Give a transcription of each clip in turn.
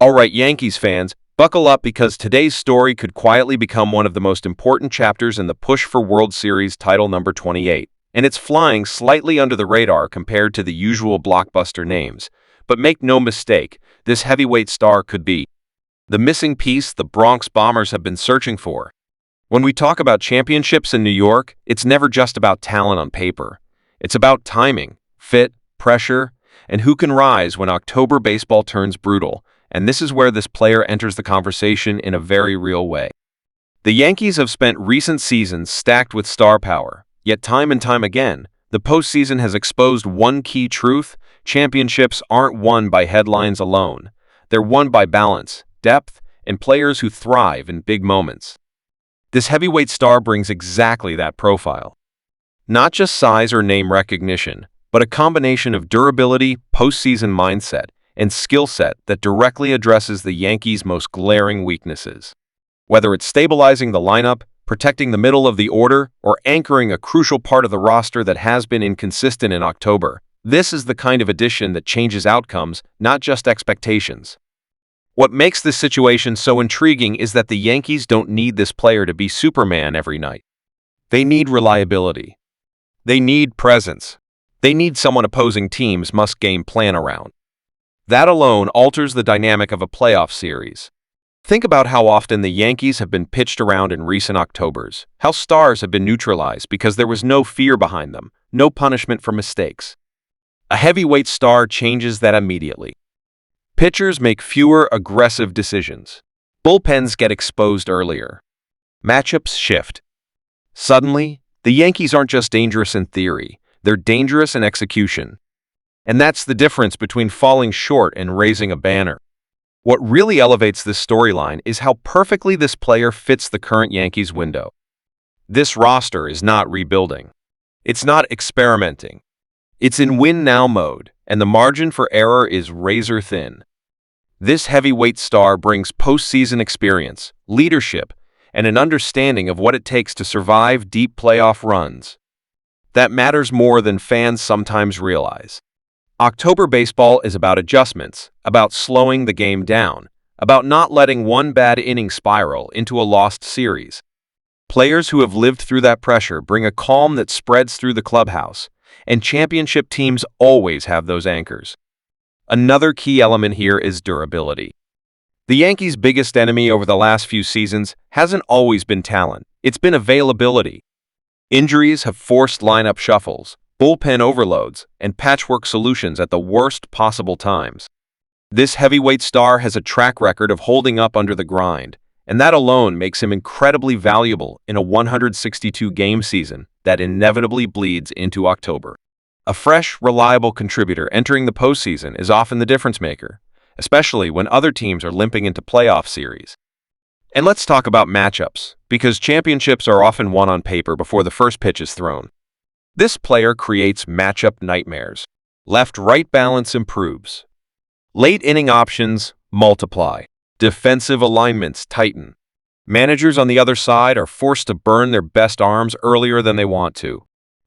Alright, Yankees fans, buckle up because today's story could quietly become one of the most important chapters in the push for World Series title number 28. And it's flying slightly under the radar compared to the usual blockbuster names. But make no mistake, this heavyweight star could be the missing piece the Bronx Bombers have been searching for. When we talk about championships in New York, it's never just about talent on paper. It's about timing, fit, pressure, and who can rise when October baseball turns brutal. And this is where this player enters the conversation in a very real way. The Yankees have spent recent seasons stacked with star power, yet time and time again, the postseason has exposed one key truth: championships aren't won by headlines alone. They're won by balance, depth, and players who thrive in big moments. This heavyweight star brings exactly that profile. Not just size or name recognition, but a combination of durability, postseason mindset, and skill set that directly addresses the Yankees' most glaring weaknesses. Whether it's stabilizing the lineup, protecting the middle of the order, or anchoring a crucial part of the roster that has been inconsistent in October, this is the kind of addition that changes outcomes, not just expectations. What makes this situation so intriguing is that the Yankees don't need this player to be Superman every night. They need reliability. They need presence. They need someone opposing teams must game plan around. That alone alters the dynamic of a playoff series. Think about how often the Yankees have been pitched around in recent Octobers, how stars have been neutralized because there was no fear behind them, no punishment for mistakes. A heavyweight star changes that immediately. Pitchers make fewer aggressive decisions. Bullpens get exposed earlier. Matchups shift. Suddenly, the Yankees aren't just dangerous in theory, they're dangerous in execution. And that's the difference between falling short and raising a banner. What really elevates this storyline is how perfectly this player fits the current Yankees window. This roster is not rebuilding. It's not experimenting. It's in win-now mode, and the margin for error is razor thin. This heavyweight star brings postseason experience, leadership, and an understanding of what it takes to survive deep playoff runs. That matters more than fans sometimes realize. October baseball is about adjustments, about slowing the game down, about not letting one bad inning spiral into a lost series. Players who have lived through that pressure bring a calm that spreads through the clubhouse, and championship teams always have those anchors. Another key element here is durability. The Yankees' biggest enemy over the last few seasons hasn't always been talent, it's been availability. Injuries have forced lineup shuffles, bullpen overloads, and patchwork solutions at the worst possible times. This heavyweight star has a track record of holding up under the grind, and that alone makes him incredibly valuable in a 162-game season that inevitably bleeds into October. A fresh, reliable contributor entering the postseason is often the difference maker, especially when other teams are limping into playoff series. And let's talk about matchups, because championships are often won on paper before the first pitch is thrown. This player creates matchup nightmares. Left-right balance improves. Late-inning options multiply. Defensive alignments tighten. Managers on the other side are forced to burn their best arms earlier than they want to.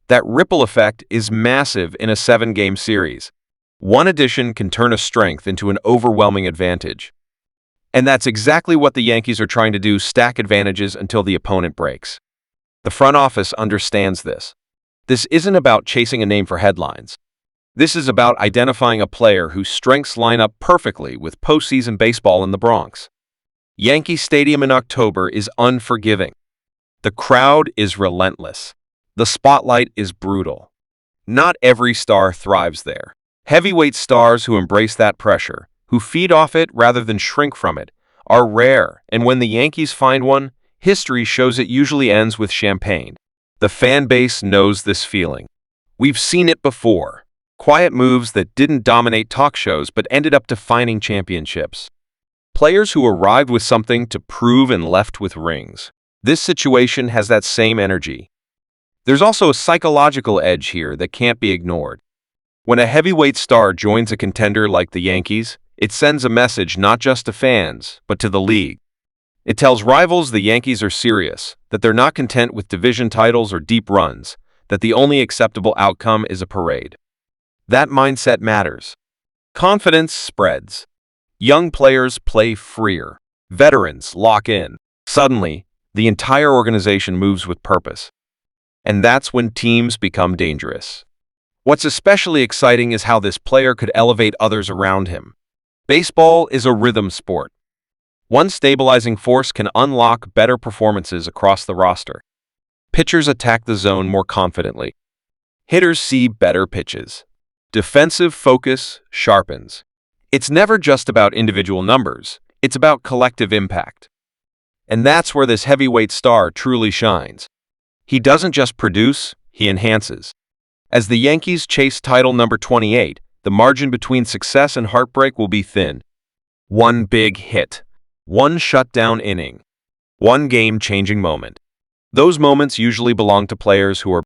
That ripple effect is massive in a 7-game series. One addition can turn a strength into an overwhelming advantage. And that's exactly what the Yankees are trying to do: stack advantages until the opponent breaks. The front office understands this. This isn't about chasing a name for headlines. This is about identifying a player whose strengths line up perfectly with postseason baseball in the Bronx. Yankee Stadium in October is unforgiving. The crowd is relentless. The spotlight is brutal. Not every star thrives there. Heavyweight stars who embrace that pressure, who feed off it rather than shrink from it, are rare, and when the Yankees find one, history shows it usually ends with champagne. The fan base knows this feeling. We've seen it before. Quiet moves that didn't dominate talk shows but ended up defining championships. Players who arrived with something to prove and left with rings. This situation has that same energy. There's also a psychological edge here that can't be ignored. When a heavyweight star joins a contender like the Yankees, it sends a message not just to fans, but to the league. It tells rivals the Yankees are serious, that they're not content with division titles or deep runs, that the only acceptable outcome is a parade. That mindset matters. Confidence spreads. Young players play freer. Veterans lock in. Suddenly, the entire organization moves with purpose. And that's when teams become dangerous. What's especially exciting is how this player could elevate others around him. Baseball is a rhythm sport. One stabilizing force can unlock better performances across the roster. Pitchers attack the zone more confidently. Hitters see better pitches. Defensive focus sharpens. It's never just about individual numbers, it's about collective impact. And that's where this heavyweight star truly shines. He doesn't just produce, he enhances. As the Yankees chase title number 28, the margin between success and heartbreak will be thin. One big hit, one shutdown inning, one game-changing moment. Those moments usually belong to players who are